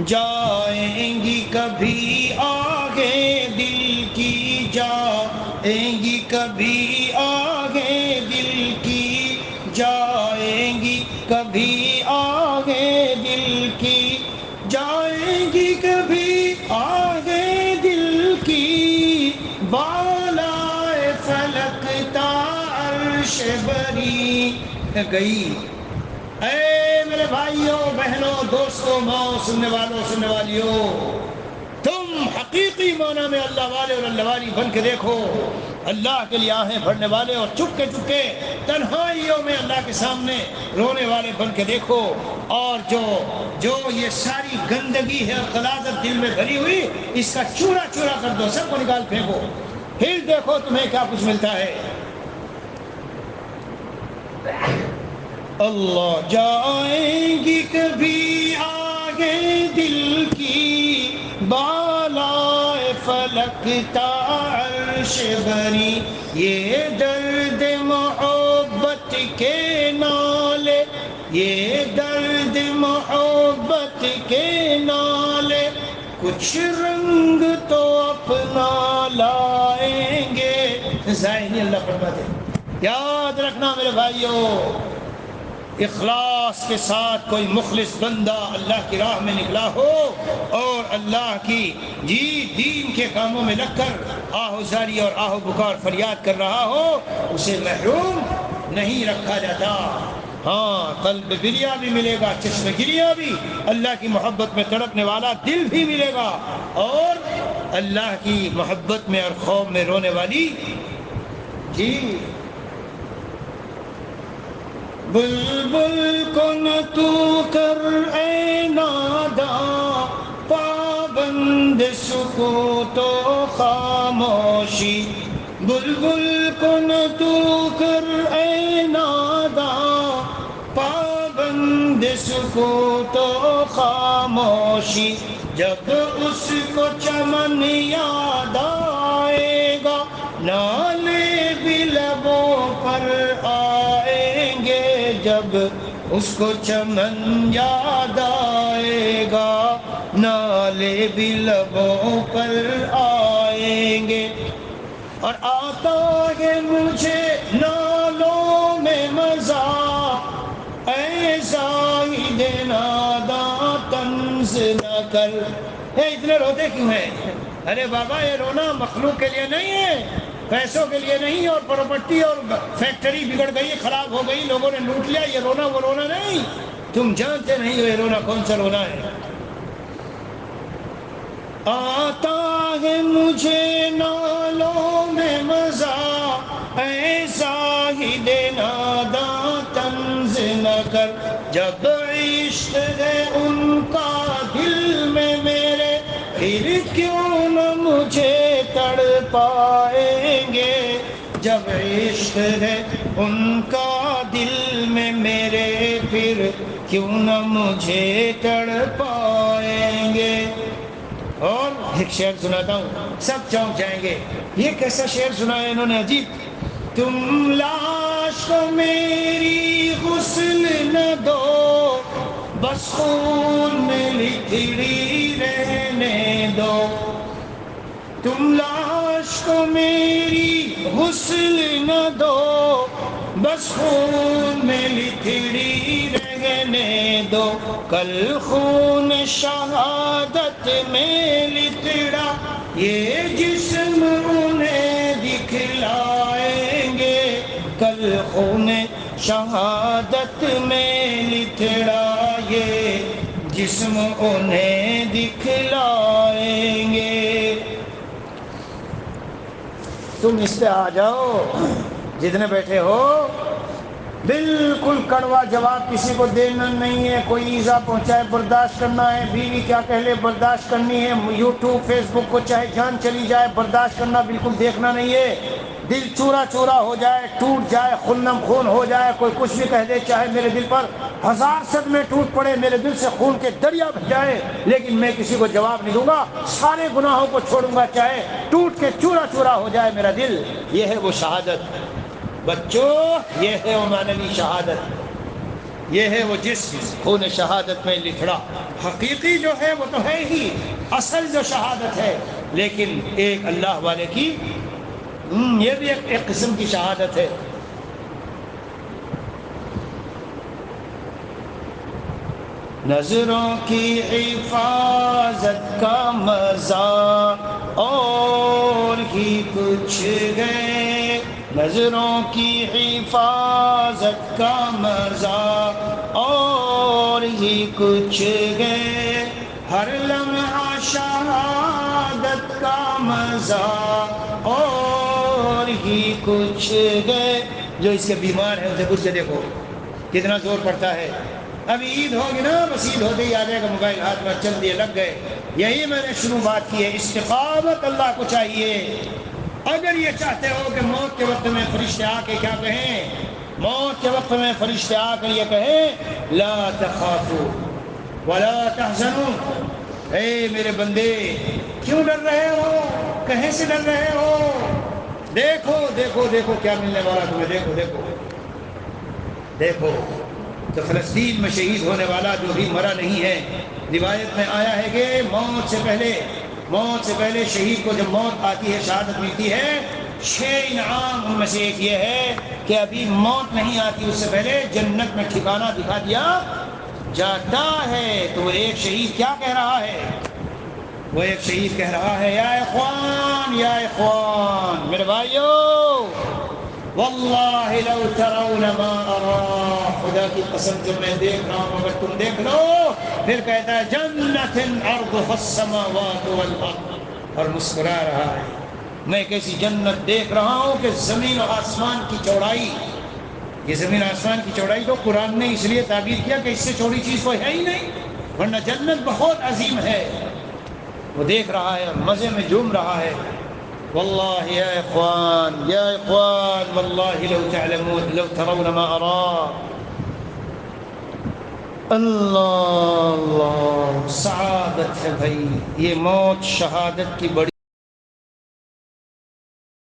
جائیں گی کبھی آگے دل کی، جائیں گی کبھی آگے دل کی، جائیں گی کبھی آگے دل کی، جائیں گی کبھی آگے دل کی، بالائے فلک تا عرش بری گئی۔ اے میرے بھائیوں بہنوں دوستوں ماؤں سننے والوں سننے والیوں، تم حقیقی معنی میں اللہ والے اور اللہ والی بن کے دیکھو، اللہ کے لیے آہیں بھرنے والے اور چپکے چپکے تنہائیوں میں اللہ کے سامنے رونے والے بن کے دیکھو، اور جو یہ ساری گندگی ہے اور غلاظت دل میں بھری ہوئی، اس کا چورا چورا کر دو، سب کو نکال پھینکو، پھر دیکھو تمہیں کیا کچھ ملتا ہے۔ اللہ جائیں گی کبھی آگے دل کی، بالائے فلک تا عرش بری، یہ درد محبت کے نالے، یہ درد محبت کے نالے، کچھ رنگ تو اپنا لائیں گے۔ ظاہری اللہ فرماتے ہیں، یاد رکھنا میرے بھائیوں، اخلاص کے ساتھ کوئی مخلص بندہ اللہ کی راہ میں نکلا ہو اور اللہ کی دین کے کاموں میں لگ کر آہو زاری اور آہو بکار فریاد کر رہا ہو، اسے محروم نہیں رکھا جاتا۔ ہاں، قلب بریا بھی ملے گا، چشم گریا بھی، اللہ کی محبت میں تڑپنے والا دل بھی ملے گا، اور اللہ کی محبت میں اور خوف میں رونے والی بلبل کو نہ تو کر اے ناداں، پابند سکوت و خاموشی، بلبل کو نہ تو کر اے ناداں، پابند سکوت و خاموشی، جب اس کو چمن یاد آئے گا، نالے بھی لبوں پر آئیں گے، جب اس کو چمن یاد آئے گا، نالے بھی لبوں پر آئیں گے۔ اور آتا ہے مجھے نالوں میں مزہ، اے زاہد ناداں طنز نہ کر۔ اتنے روتے کیوں ہیں؟ ارے بابا، یہ رونا مخلوق کے لیے نہیں ہے، پیسوں کے لیے نہیں، اور پراپرٹی اور فیکٹری بگڑ گئی، خراب ہو گئی، لوگوں نے لوٹ لیا، یہ رونا وہ رونا نہیں۔ تم جانتے نہیں ہو یہ رونا کون سا رونا ہے۔ آتا ہے مجھے نالوں میں مزہ، اے زاہد ناداں طنز نہ کر، جب عشق ہے ان کا دل میں میرے، پھر کیوں نہ مجھے تڑ پائیں گے، جب عشق ہے ان کا دل میں میرے، پھر کیوں نہ مجھے تڑ پائیں گے۔ اور ایک شعر سناتا ہوں، سب چونک جائیں گے۔ یہ کیسا شعر سنا ہے انہوں نے عجیب۔ تم لاش کو میری غسل نہ دو، بس خون میں لتڑی رہنے دو، تم لاش کو میری غسل نہ دو، بس خون میں لتڑی رہنے دو، کل خون شہادت میں لتڑا یہ جسم انہیں دکھلائیں گے، کل خون شہادت میں لتڑا یہ جسم انہیں دکھلائیں گے۔ تم اس پہ آ جاؤ جتنے بیٹھے ہو، بالکل کڑوا جواب کسی کو دینا نہیں ہے، کوئی ایذا پہنچائے برداشت کرنا ہے، بیوی کیا کہہ لے برداشت کرنی ہے، یوٹیوب فیس بک کو چاہے جان چلی جائے برداشت کرنا بالکل دیکھنا نہیں ہے۔ دل چورا چورا ہو جائے، ٹوٹ جائے، خونم خون ہو جائے، کوئی کچھ بھی کہہ دے، چاہے میرے دل پر 1000 صدمے ٹوٹ پڑے، میرے دل سے خون کے دریا بہ جائے، لیکن میں کسی کو جواب نہیں دوں گا، سارے گناہوں کو چھوڑوں گا، چاہے ٹوٹ کے چورا چورا ہو جائے میرا دل۔ یہ ہے وہ شہادت بچوں، یہ ہے وہ معنوی شہادت۔ یہ ہے وہ جس خون شہادت میں لکھڑا. حقیقی جو ہے وہ تو ہے ہی، اصل جو شہادت ہے، لیکن ایک اللہ والے کی یہ بھی ایک قسم کی شہادت ہے. نظروں کی حفاظت کا مزہ اور ہی کچھ ہے، نظروں کی حفاظت کا مزہ اور ہی کچھ ہے، ہر لمحہ شہادت کا مزہ اور ہی کچھ ہے. جو اس کے بیمار ہیں اسے کچھ دیکھو کتنا زور پڑتا ہے. اب عید ہوگی نا، بس عید ہوتے ہی آ جائے گا موبائل ہاتھ میں، چل دیے لگ گئے. یہی میں نے شروع بات کی ہے، استقامت اللہ کو چاہیے. اگر یہ چاہتے ہو کہ موت کے وقت میں فرشتے آ کے کیا کہیں، موت کے وقت میں فرشتے آ کر یہ کہیں لا تخافوا ولا تحزنوا، اے میرے بندے کیوں ڈر رہے ہو، کہیں سے ڈر رہے ہو، دیکھو دیکھو دیکھو کیا ملنے والا تمہیں، دیکھو دیکھو دیکھو. تو فلسطین میں شہید ہونے والا جو بھی مرا نہیں ہے، روایت میں آیا ہے کہ موت سے پہلے شہید کو جب موت آتی ہے، شہادت ملتی ہے، 6 انعام ان میں سے ایک یہ ہے کہ ابھی موت نہیں آتی اس سے پہلے جنت میں ٹھکانہ دکھا دیا جاتا ہے. تو وہ ایک شہید کیا کہہ رہا ہے، وہ ایک شہید کہہ رہا ہے یا اخوان یا اخوان، میرے بھائیو، واللہ لو ترون ما ارا، خدا کی قسم جو میں دیکھ رہا ہوں اگر تم دیکھ لو. پھر کہتا ہے جنت عرضها السماوات والارض، اور مسکرا رہا ہے. میں ایک ایسی جنت دیکھ رہا ہوں کہ زمین و آسمان کی چوڑائی، یہ زمین آسمان کی چوڑائی تو قرآن نے اس لیے تعبیر کیا کہ اس سے چوڑی چیز کوئی ہے ہی نہیں، ورنہ جنت بہت عظیم ہے. وہ دیکھ رہا ہے اور مزے میں جھوم رہا ہے. واللہ یا اخوان واللہ لو تعلمون لو ترون ما ارا. اللہ اللہ، سعادت ہے بھائی، یہ موت شہادت کی بڑی